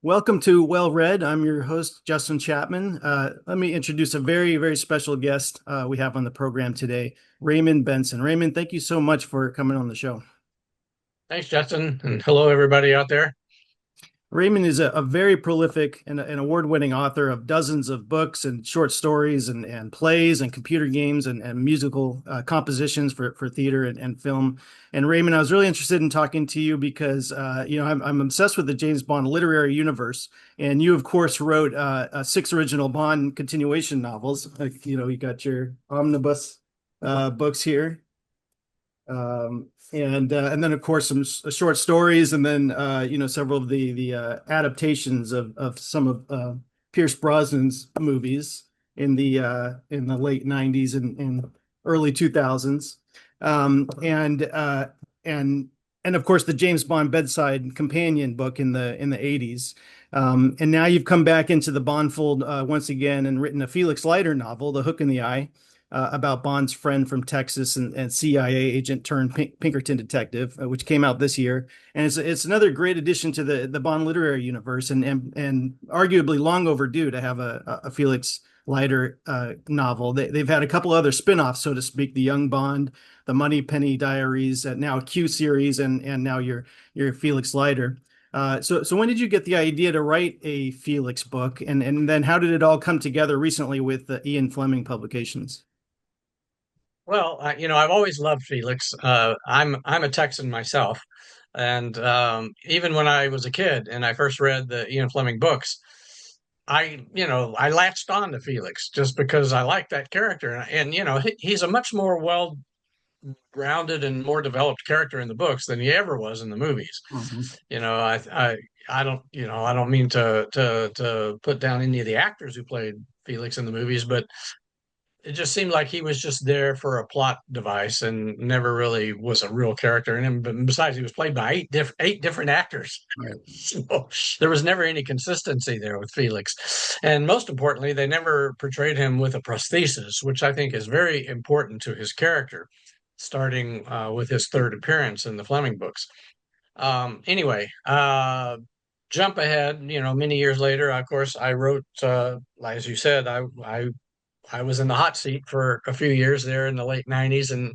Welcome to Well Read. I'm your host, Justin Chapman. Let me introduce a very, very special guest we have on the program today, Raymond Benson. Raymond, thank you so much for coming on the show. Thanks, Justin, and hello, everybody out there. Raymond is a very prolific and an award-winning author of dozens of books and short stories and plays and computer games and musical compositions for theater and film. And Raymond, I was really interested in talking to you because I'm obsessed with the James Bond literary universe, and you of course wrote six original Bond continuation novels. You got your omnibus books here. And then of course some short stories, and then several of the adaptations of some of Pierce Brosnan's movies in the late '90s and early 2000s, and of course the James Bond Bedside Companion book in the '80s. And now you've come back into the Bond fold once again and written a Felix Leiter novel, The Hook in the Eye, about Bond's friend from Texas and CIA agent turned Pinkerton detective, which came out this year. And it's another great addition to the Bond literary universe, and arguably long overdue to have a Felix Leiter novel. They've had a couple other spin-offs, so to speak, The Young Bond, The Moneypenny Diaries, now a Q series, and now your Felix Leiter. So when did you get the idea to write a Felix book, and then how did it all come together recently with the Ian Fleming publications? Well, I've always loved Felix. I'm a Texan myself, and even when I was a kid and I first read the Ian Fleming books, I latched on to Felix just because I like that character, and he's a much more well-rounded and more developed character in the books than he ever was in the movies. Mhm. You know, I don't mean to put down any of the actors who played Felix in the movies, but it just seemed like he was just there for a plot device and never really was a real character in him. But besides, he was played by eight different actors. Right. So there was never any consistency there with Felix. And most importantly, they never portrayed him with a prosthesis, which I think is very important to his character, starting with his third appearance in the Fleming books. Anyway, jump ahead, many years later, of course, I wrote, as you said, I was in the hot seat for a few years there in the late '90s and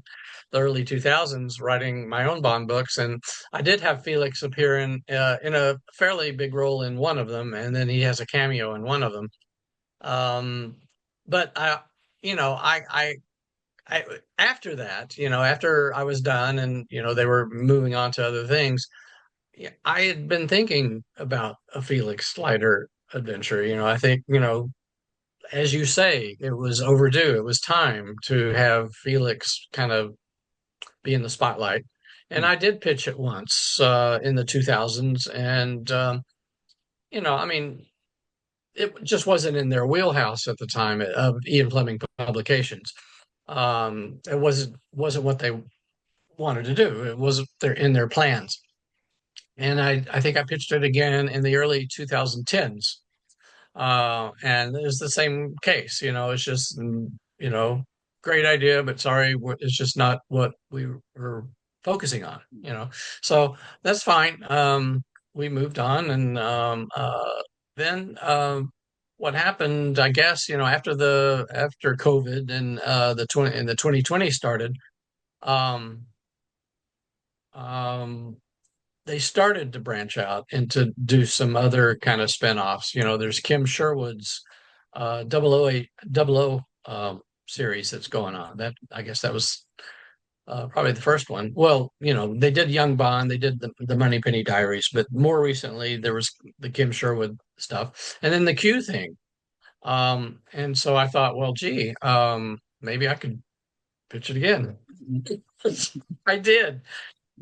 the early 2000s, writing my own Bond books, and I did have Felix appear in a fairly big role in one of them, and then he has a cameo in one of them. Um, but I after that, after I was done, and they were moving on to other things, yeah, I had been thinking about a Felix Leiter adventure. I think as you say, it was overdue. It was time to have Felix kind of be in the spotlight. And I did pitch it once in the 2000s. And, I mean, it just wasn't in their wheelhouse at the time of Ian Fleming publications. It wasn't what they wanted to do. It wasn't in their plans. And I think I pitched it again in the early 2010s. And it's the same case, it's just, great idea, but sorry, it's just not what we were focusing on, So that's fine. We moved on, and then what happened, I guess, after COVID and the 2020 started, um, um, they started to branch out and to do some other kind of spinoffs. There's Kim Sherwood's 008 series that's going on. That I guess that was probably the first one. Well, they did Young Bond, they did the Moneypenny Diaries, but more recently there was the Kim Sherwood stuff, and then the Q thing. And so I thought, well, gee, maybe I could pitch it again. I did,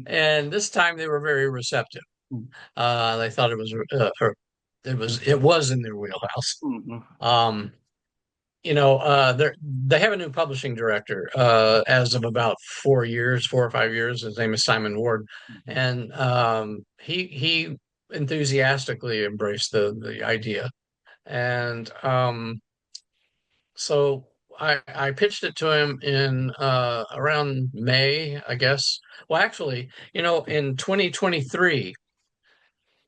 and this time they were very receptive. They thought it was in their wheelhouse. Mhm. Um, they have a new publishing director as of about 4 years, 4 or 5 years. His name is Simon Ward, and he enthusiastically embraced the idea, and so I pitched it to him in around May, I guess. Well, actually, in 2023.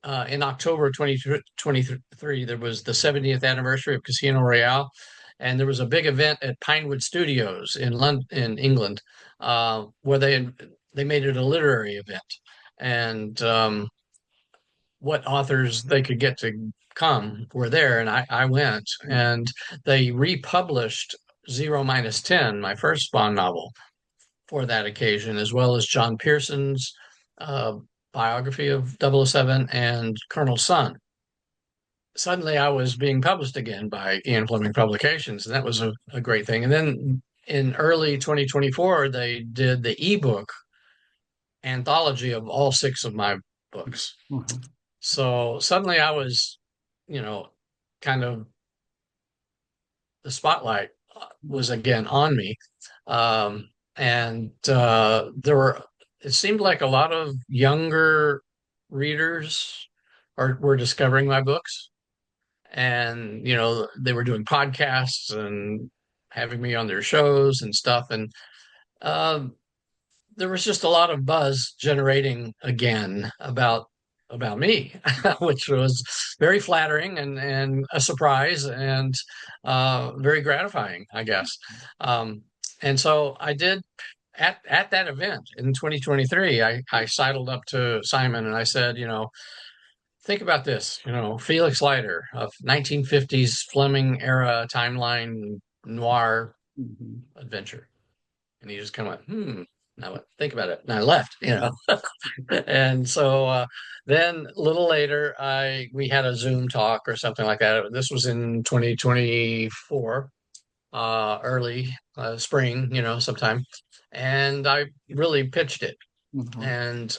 in October 2023, there was the 70th anniversary of Casino Royale, and there was a big event at Pinewood Studios in London, in England, where they made it a literary event, and what authors they could get to come were there, and I went, and they republished Zero Minus Ten, my first Bond novel, for that occasion, as well as John Pearson's uh, biography of 007 and Colonel Sun. Suddenly I was being published again by Ian Fleming Publications, and that was a great thing. And then in early 2024, they did the ebook anthology of all six of my books. Mhm. So suddenly I was, you know, kind of the spotlight was again on me. And there were, it seemed like a lot of younger readers were discovering my books. And, they were doing podcasts and having me on their shows and stuff. And um, there was just a lot of buzz generating again about me, which was very flattering and a surprise and very gratifying, I guess. And so I did at that event in 2023. I sidled up to Simon and I said, think about this, Felix Leiter of 1950s Fleming era timeline noir Mhm. adventure. And he just kind of went, now think about it. And I left. And so then a little later, we had a Zoom talk or something like that. This was in 2024, early spring, sometime. And I really pitched it. Mhm. And,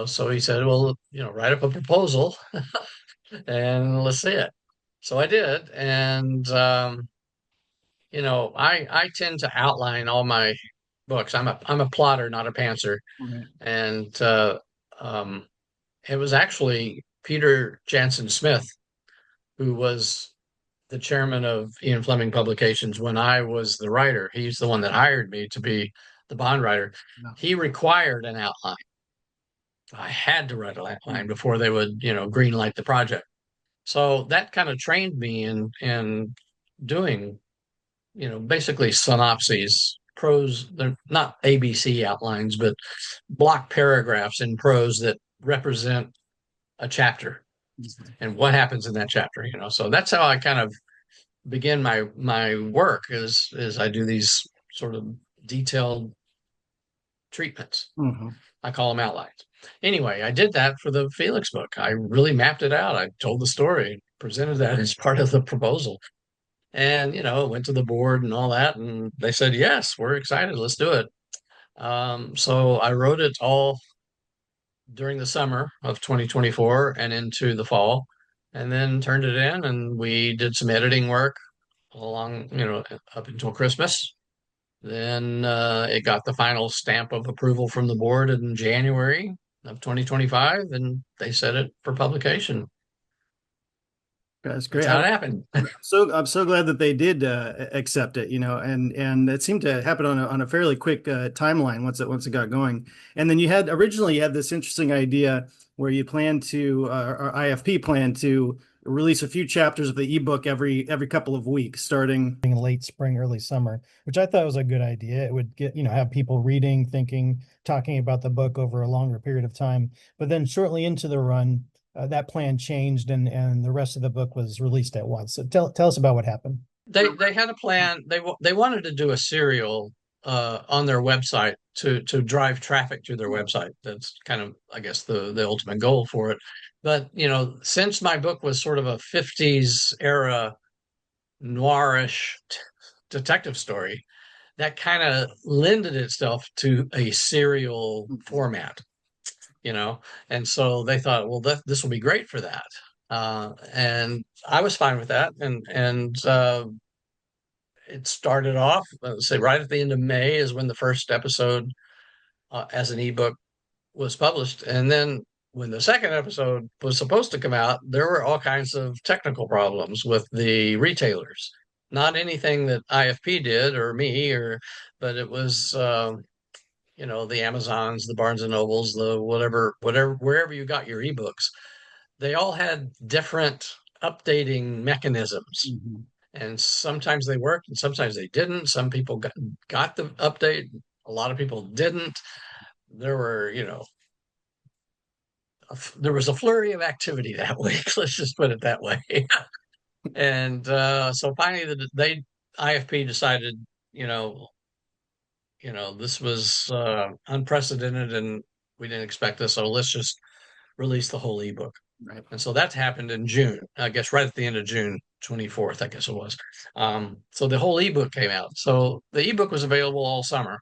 so he said, well, write up a proposal and let's see it. So I did. And, I tend to outline all my books. I'm a plotter, not a pantser. Right. And um, it was actually Peter Jansen Smith who was the chairman of Ian Fleming Publications when I was the writer. He's the one that hired me to be the Bond writer. Yeah. He required an outline. I had to write an outline Mhm. before they would, green light the project. So that kind of trained me in doing, basically synopses, prose. They're not ABC outlines, but block paragraphs in prose that represent a chapter Mhm. and what happens in that chapter. So that's how I kind of begin my work is I do these sort of detailed treatments. Mhm. I call them outlines. Anyway, I did that for the Felix book. I really mapped it out. I told the story, presented that as part of the proposal, and went to the board and all that, and they said yes, we're excited, let's do it. So I wrote it all during the summer of 2024 and into the fall, and then turned it in, and we did some editing work along, up until Christmas. Then it got the final stamp of approval from the board in January of 2025, and they set it for publication. That's That's great. how it happened. I'm so glad that they did accept it, and it seemed to happen on a fairly quick timeline once it got going. And then originally you had this interesting idea where you planned to or IFP planned to release a few chapters of the ebook every couple of weeks, starting in late spring, early summer, which I thought was a good idea. It would have people reading, thinking, talking about the book over a longer period of time. But then shortly into the run, that plan changed and the rest of the book was released at once. So tell us about what happened. They had a plan. They wanted to do a serial on their website to drive traffic to their website. That's kind of, I guess, the ultimate goal for it. But since my book was sort of a 50s era noirish detective story, that kind of lended itself to a serial format. you know, and so they thought, well, this will be great for that. And I was fine with that. And it started off, say, right at the end of May is when the first episode as an ebook was published. And then when the second episode was supposed to come out, there were all kinds of technical problems with the retailers. Not anything that IFP did or me, but it was the Amazons, the Barnes and Nobles, the whatever, wherever you got your ebooks, they all had different updating mechanisms. Mhm. And sometimes they worked and sometimes they didn't. Some people got the update, a lot of people didn't. There were, there was a flurry of activity that week. Let's just put it that way. And so finally, IFP decided, you know, this was unprecedented, and we didn't expect this. So let's just release the whole ebook. Right. And so that happened in June, I guess, right at the end of June 24th, I guess it was. So the whole ebook came out. So the ebook was available all summer.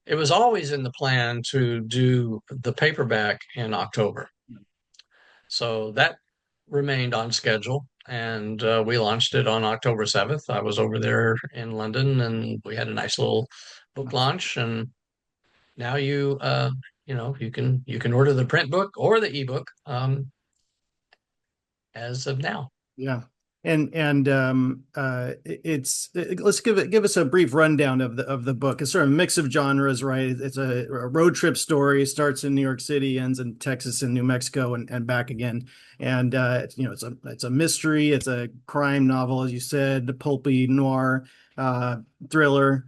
It was always in the plan to do the paperback in October. So that remained on schedule. And we launched it on October 7th. I was over there in London and we had a nice little book Nice. launch. And now you can order the print book or the ebook as of now. Yeah. Let's give us a brief rundown of the book. It's sort of a mix of genres, right? It's a road trip story. It starts in New York City, ends in Texas and New Mexico, and back again. And it's a mystery. It's a crime novel, as you said, pulpy noir, thriller,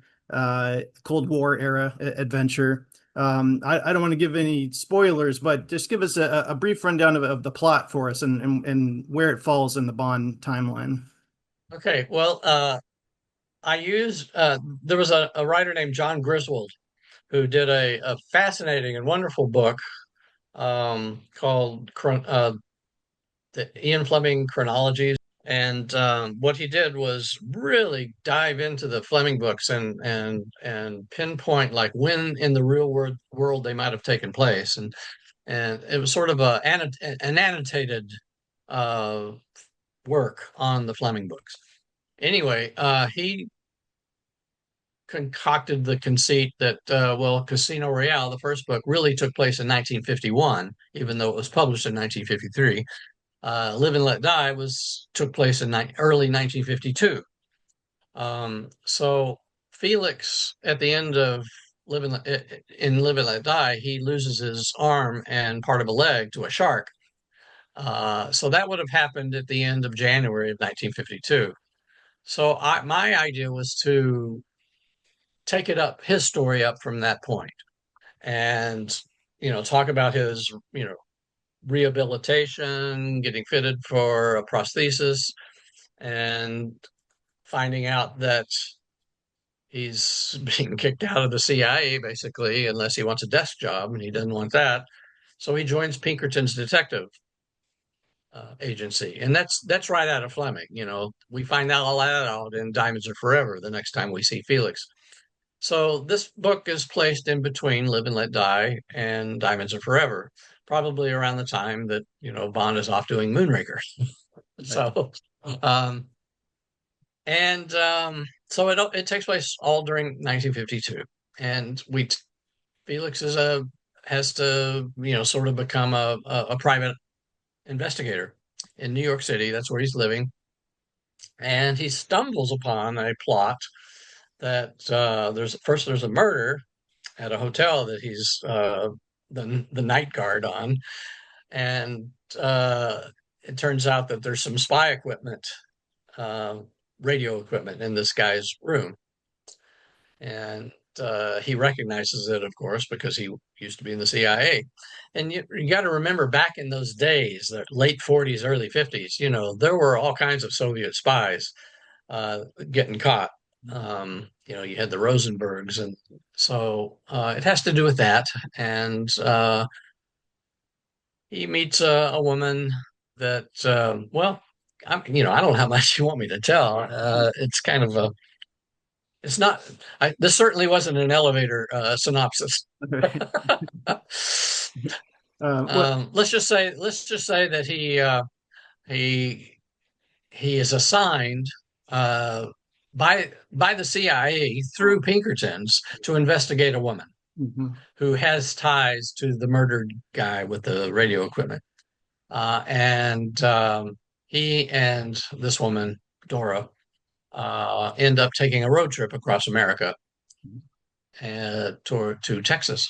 Cold War era adventure. I don't want to give any spoilers, but just give us a brief rundown of the plot for us and where it falls in the Bond timeline. Okay, well, there was a writer named John Griswold who did a fascinating and wonderful book called the Ian Fleming Chronologies. And what he did was really dive into the Fleming books and pinpoint like when in the real world they might have taken place. And it was sort of an annotated uh, work on the Fleming books. Anyway, he concocted the conceit that, well, Casino Royale, the first book, really took place in 1951, even though it was published in 1953. Live and Let Die took place in early 1952. So Felix, at the end of Live and Let Die, he loses his arm and part of a leg to a shark. So that would have happened at the end of January of 1952. So my idea was to take his story up from that point, and talk about his rehabilitation, getting fitted for a prosthesis, and finding out that he's being kicked out of the CIA basically, unless he wants a desk job, and he doesn't want that. So he joins Pinkerton's detective agency, and that's right out of Fleming. We find out all that out in Diamonds Are Forever the next time we see Felix. So this book is placed in between Live and Let Die and Diamonds Are Forever, probably around the time that Bond is off doing Moonraker. Right. So, um, and so it takes place all during 1952, and Felix has to sort of become a private investigator in New York City. That's where he's living, and he stumbles upon a plot that there's a murder at a hotel that he's the night guard on, and it turns out that there's some spy equipment, uh, radio equipment in this guy's room, and he recognizes it, of course, because he used to be in the CIA. And you got to remember, back in those days, the late 40s, early 50s, there were all kinds of Soviet spies getting caught. You had the Rosenbergs, and so it has to do with that. And he meets a woman that, well, I don't know how much you want me to tell. It's kind of it's not. This certainly wasn't an elevator synopsis. What? Let's just say that he he is assigned by the CIA through Pinkertons to investigate a woman Mhm. who has ties to the murdered guy with the radio equipment. And he and this woman, Dora, end up taking a road trip across America. to Texas,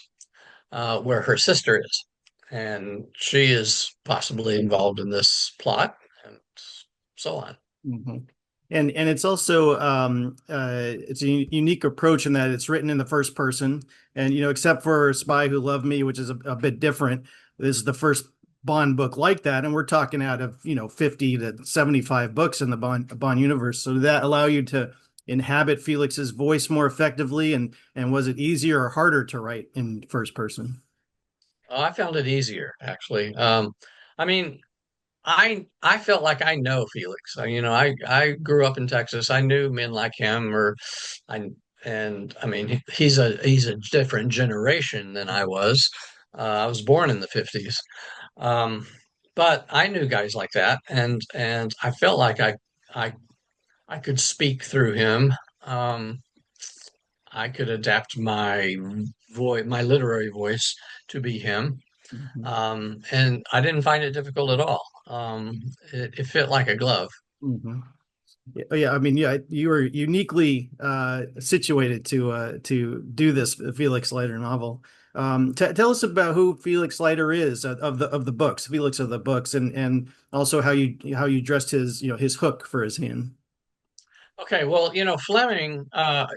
where her sister is, and she is possibly involved in this plot, and so on. Mhm. And it's also it's a unique approach in that it's written in the first person, and except for Spy Who Loved Me, which is a bit different. This is the first Bond book like that, and we're talking out of 50 to 75 books in the Bond universe. So did that allow you to inhabit Felix's voice more effectively, and was it easier or harder to write in first person? I found it easier, actually. I mean, I felt like I know Felix. I grew up in Texas. I knew men like him, I and I mean, he's a different generation than I was. I was born in the 50s. Um, but I knew guys like that, and I felt like I I could speak through him. Um, I could adapt my literary voice to be him. Mhm. And I didn't find it difficult at all. It fit like a glove. Mhm. Yeah, yeah, I mean, yeah, you were uniquely situated to do this Felix Leiter novel. T Tell us about who Felix Leiter is of the books, Felix of the books, and also how you dressed his hook for his hand. Okay, well, Fleming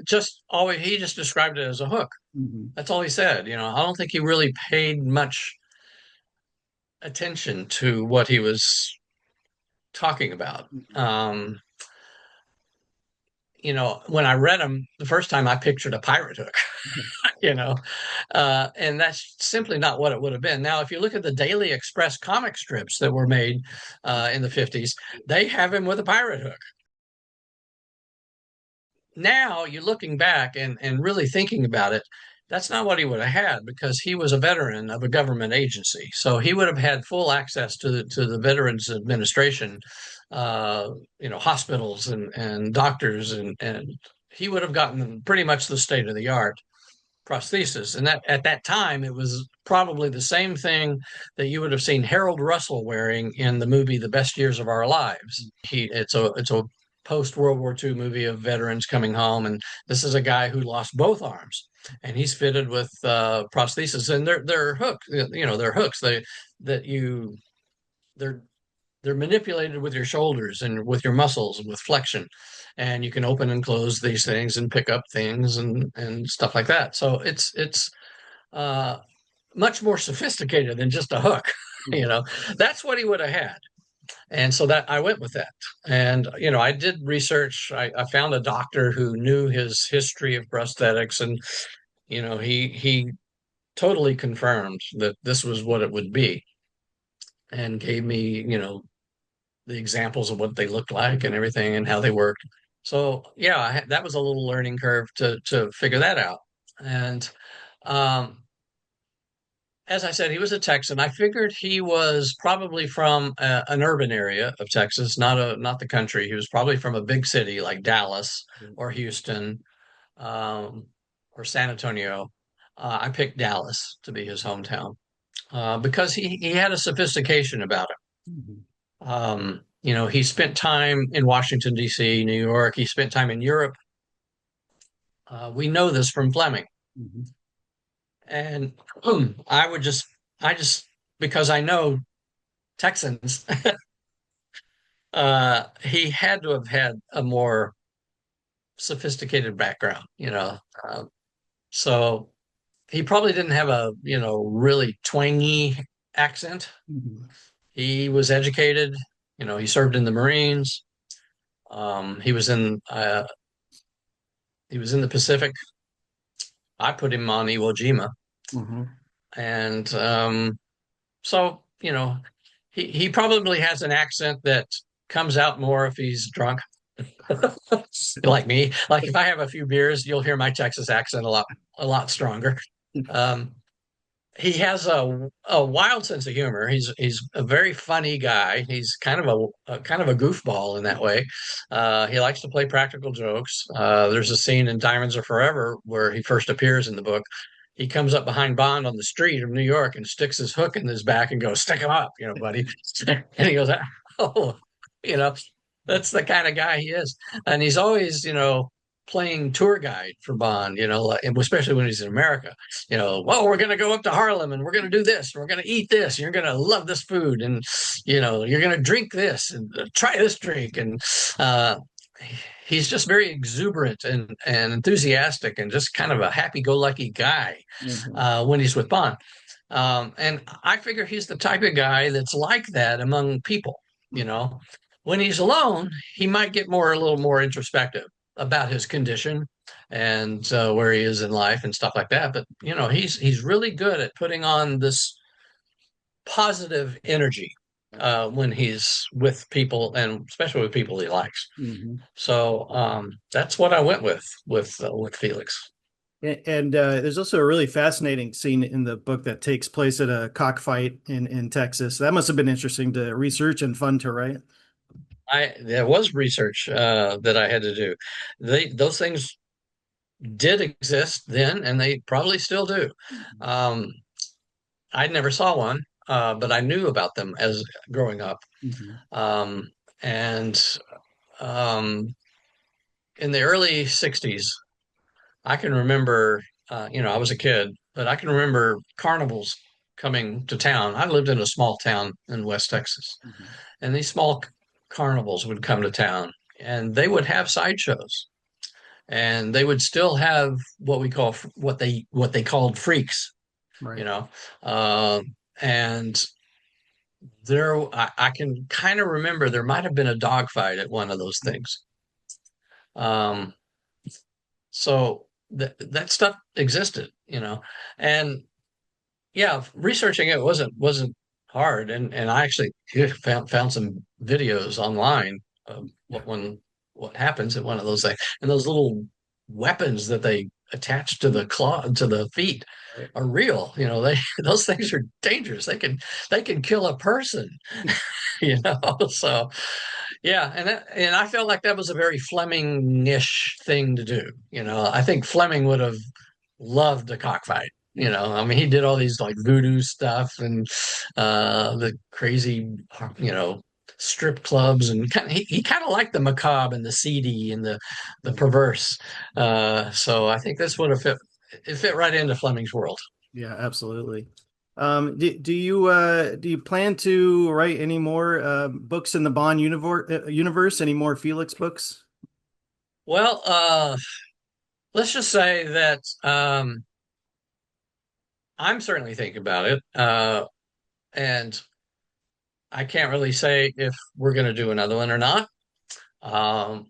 just always he just described it as a hook. Mhm. That's all he said. I don't think he really paid much attention to what he was talking about. When I read him the first time, I pictured a pirate hook. you know, and that's simply not what it would have been. Now, if you look at the Daily Express comic strips that were made in the 50s, they have him with a pirate hook. Now you're looking back and really thinking about it, that's not what he would have had because he was a veteran of a government agency. So he would have had full access to the Veterans Administration, hospitals and doctors, and he would have gotten pretty much the state of the art prosthesis. And that at that time, it was probably the same thing that you would have seen Harold Russell wearing in the movie The Best Years of Our Lives. It's a post World War II movie of veterans coming home, and this is a guy who lost both arms, and he's fitted with prosthesis, and they're hooks. They're hooks. That you they're they're manipulated with your shoulders and with your muscles with flexion, and you can open and close these things and pick up things and stuff like that. So it's uh, much more sophisticated than just a hook. you know, that's what he would have had, and so that I went with that. And I did research. I found a doctor who knew his history of prosthetics, and he totally confirmed that this was what it would be, and gave me the examples of what they looked like and everything and how they worked. So yeah, that was a little learning curve to figure that out. And um, as I said, he was a Texan. I figured he was probably from an urban area of Texas, not the country. He was probably from a big city like Dallas or Houston um, or San Antonio. I picked Dallas to be his hometown because he had a sophistication about him. Mhm. He spent time in Washington, D.C., New York. He spent time in Europe. We know this from Fleming. Mhm. And I just, because I know Texans, he had to have had a more sophisticated background, so he probably didn't have a, really twangy accent. Mhm. He was educated, he served in the Marines. He was in the Pacific. I put him on Iwo Jima, Mhm. and so he probably has an accent that comes out more if he's drunk, like me. Like if I have a few beers, you'll hear my Texas accent a lot stronger. Um, he has a wild sense of humor. He's a very funny guy. He's kind of a goofball in that way. He likes to play practical jokes. There's a scene in Diamonds Are Forever where he first appears in the book. He comes up behind Bond on the street of New York and sticks his hook in his back and goes, "Stick him up, buddy." And he goes, "Oh, you know, that's the kind of guy he is." And he's always, playing tour guide for Bond, especially when he's in America. Well, we're going to go up to Harlem and we're going to do this, and we're going to eat this, and you're going to love this food, and you're going to drink this and try this drink, and uh, he's just very exuberant and enthusiastic and just kind of a happy-go-lucky guy Mhm. when he's with Bond. And I figure he's the type of guy that's like that among people. You know, when he's alone, he might get a little more introspective about his condition and where he is in life and stuff like that. But he's really good at putting on this positive energy when he's with people, and especially with people he likes. Mhm. So that's what I went with Felix. And there's also a really fascinating scene in the book that takes place at a cockfight in Texas. That must have been interesting to research and fun to write. There was research that I had to do. Those things did exist then, and they probably still do. Um, I never saw one, but I knew about them as growing up. Mhm. Um, and um, in the early '60s, I can remember. I was a kid, but I can remember carnivals coming to town. I lived in a small town in West Texas, Mhm. and these small carnivals would come to town, and they would have sideshows, and they would still have what they called freaks, you Right. know, uh, and I can kind of remember there might have been a dogfight at one of those things. Um, so that stuff existed, and yeah, researching it wasn't hard, and I actually found some videos online of what happens at one of those things, and those little weapons that they attach to the claw to the feet Right. are real. They those things are dangerous. They can kill a person. So yeah, and I felt like that was a very Fleming-ish thing to do. I think Fleming would have loved a cockfight. I mean, he did all these like voodoo stuff and the crazy, you know, strip clubs, and he kind of liked the macabre and the seedy and the Right. perverse. So I think this would have fit. It fit right into Fleming's world. Yeah, absolutely. Do you plan to write any more books in the Bond universe? Any more Felix books? Well, let's just say that I'm certainly thinking about it, and I can't really say if we're going to do another one or not. Um,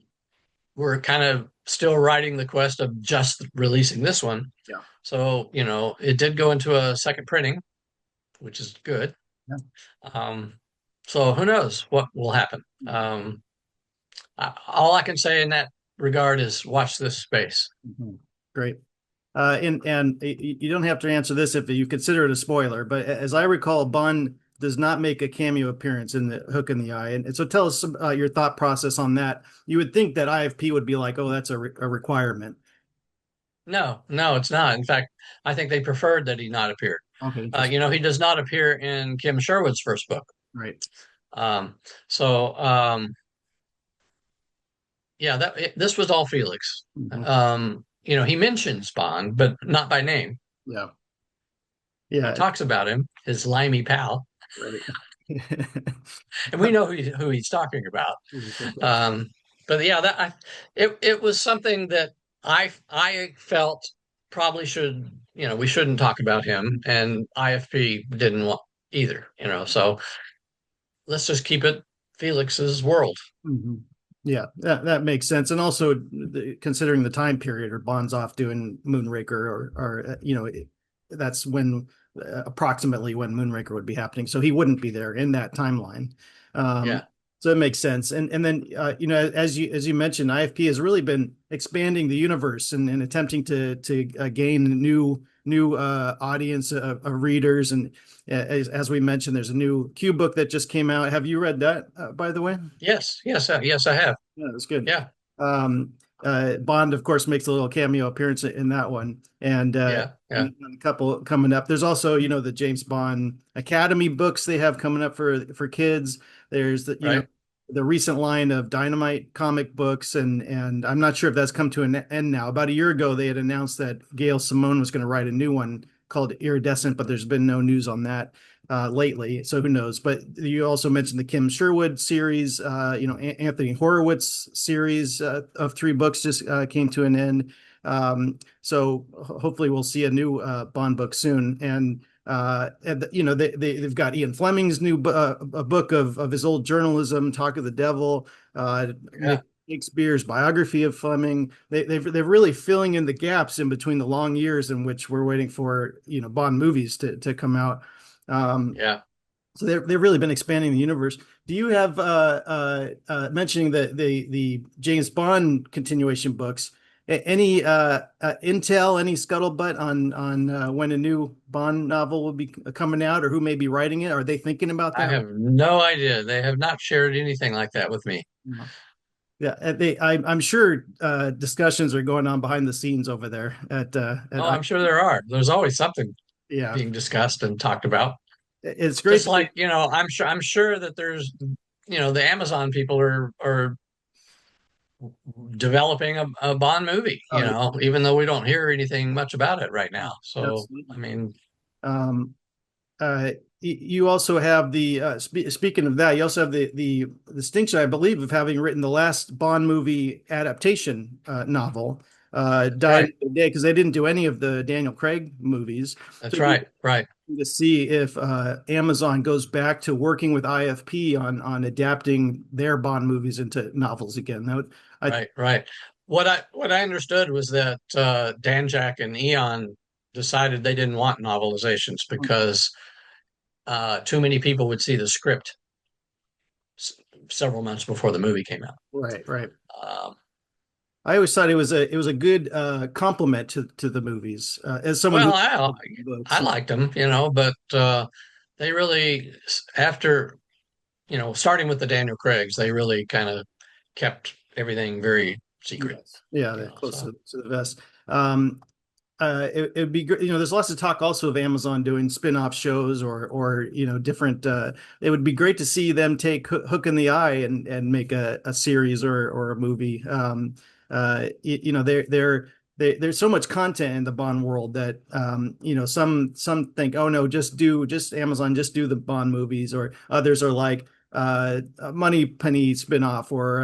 we're kind of still riding the quest of just releasing this one. Yeah. So, it did go into a second printing, which is good. Yeah. Um, so who knows what will happen? All I can say in that regard is watch this space. Mhm. Great. And you don't have to answer this if you consider it a spoiler, but as I recall, Bond does not make a cameo appearance in the Hook in the Eye, and so tell us your thought process on that. You would think that IFP would be like, oh, that's a requirement. No, no, it's not. In fact, I think they preferred that he not appeared. Okay, interesting. He does not appear in Kim Sherwood's first book. Right. Um, so yeah, this was all Felix. Mhm. He mentions Bond, but not by name. Yeah. He Yeah. talks about him, his limey pal, Right. and we know who he's talking about. Um, but yeah, it was something that I felt probably we shouldn't talk about him, and IFP didn't want either. So let's just keep it Felix's world. Mhm. Yeah, that makes sense. And also considering the time period, or Bond's off doing Moonraker, or that's when approximately when Moonraker would be happening. So he wouldn't be there in that timeline. Um, Yeah, so it makes sense. And then as you mentioned, IFP has really been expanding the universe and attempting to gain new audience of readers. And as we mentioned, there's a new Q book that just came out. Have you read that, by the way? yes, yes, yes, I have. Yeah, that's good. Yeah, Um, Bond, of course, makes a little cameo appearance in that one, yeah, yeah. and a couple coming up. There's also, the James Bond Academy books they have coming up for kids. There's the, Right. the recent line of Dynamite comic books, and I'm not sure if that's come to an end now. About a year ago, they had announced that Gail Simone was going to write a new one called Iridescent, but there's been no news on that lately. So who knows? But you also mentioned the Kim Sherwood series. Anthony Horowitz series of three books just came to an end. So hopefully we'll see a new Bond book soon. They've got Ian Fleming's new a book of his old journalism, Talk of the Devil, Yeah, Nick Shakespeare's biography of Fleming. They're really filling in the gaps in between the long years in which we're waiting for Bond movies to come out. Um, yeah. so they've really been expanding the universe. Do you have mentioning the James Bond continuation books? Any intel, any scuttlebutt on when a new Bond novel will be coming out, or who may be writing it? Are they thinking about I that? have no idea. They have not shared anything like that with me. No. Yeah, I'm sure discussions are going on behind the scenes over there at Oh, I'm sure there are. There's always something yeah. being discussed and talked about. It's great Just to be. like, I'm sure that there's, the Amazon people are developing a Bond movie, Oh yeah, even though we don't hear anything much about it right now. So, I absolutely. mean, Um, you also have the speaking of that, you also have the distinction, I believe, of having written the last Bond movie adaptation novel, that's Die right. Another Day, because they didn't do any of the Daniel Craig movies. So That's it'd be right. Right. interesting to see if Amazon goes back to working with IFP on adapting their Bond movies into novels again. I Right. Right. What I understood was that Dan Jack and Eon decided they didn't want novelizations because too many people would see the script s- several months before the movie came out. right, right. Um, I always thought it was a good compliment to the movies as someone well, who I books. I liked them, but they really after starting with the Daniel Craigs, they really kind of kept everything very secret. Yes. Yeah, they're close So to the vest. Um, it'd be great. There's lots of talk also of Amazon doing spin-off shows or different. It would be great to see them take Hook in the Eye and make a series or a movie. There's so much content in the Bond world that some think, oh no, just Amazon, just do the Bond movies, or others are like a Money Penny spin-off or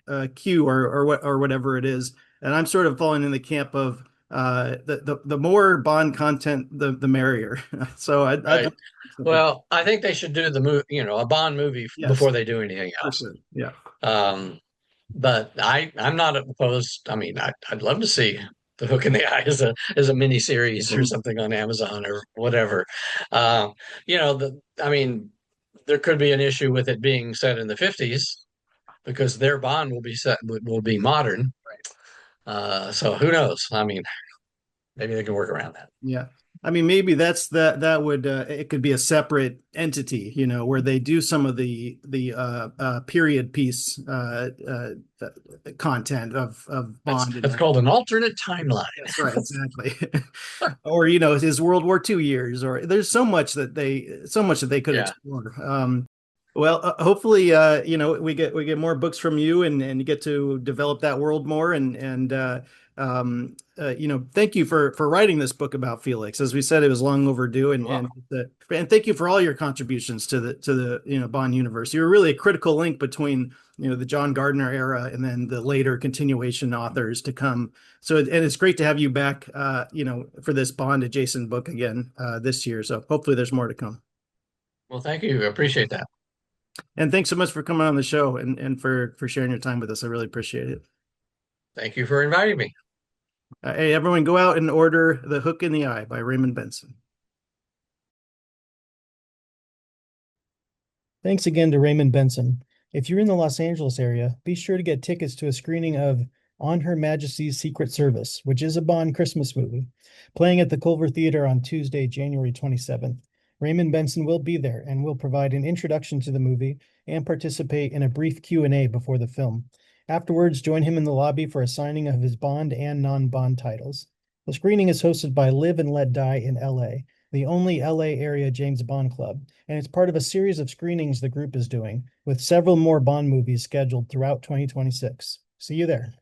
a Q or whatever it is. And I'm sort of falling in the camp of the more Bond content, the merrier. So I'd right. like something. Well, I think they should do the movie, a Bond movie Yes, before they do anything for else. sure. Yeah. Um, but I'm not opposed. I mean, I'd love to see The Hook in the Eye as a mini series or something on Amazon or whatever. Um, I mean, there could be an issue with it being set in the 50s because their Bond will be modern. So who knows? I mean, maybe they can work around that. Yeah. I mean, maybe that would it could be a separate entity, where they do some of the period piece content of That's Bond and that's that. called an alternate timeline. That's right, exactly. Or his World War II years, or there's so much that they could Yeah. explore. Well, hopefully, we get more books from you, and you get to develop that world more. Thank you for writing this book about Felix. As we said, it was long overdue, You're welcome. and thank you for all your contributions to the Bond universe. You were really a critical link between the John Gardner era and then the later continuation authors to come. So, and it's great to have you back, for this Bond adjacent book again this year. So hopefully, there's more to come. Well, thank you. I appreciate that. And thanks so much for coming on the show and for sharing your time with us. I really appreciate it. Thank you for inviting me. Hey, everyone, go out and order The Hook in the Eye by Raymond Benson. Thanks again to Raymond Benson. If you're in the Los Angeles area, be sure to get tickets to a screening of On Her Majesty's Secret Service, which is a Bond Christmas movie, playing at the Culver Theater on Tuesday, January 27th. Raymond Benson will be there and will provide an introduction to the movie and participate in a brief Q&A before the film. Afterwards, join him in the lobby for a signing of his Bond and non-Bond titles. The screening is hosted by Live and Let Die in LA. the only LA area James Bond club, and it's part of a series of screenings the group is doing, with several more Bond movies scheduled throughout 2026. See you there.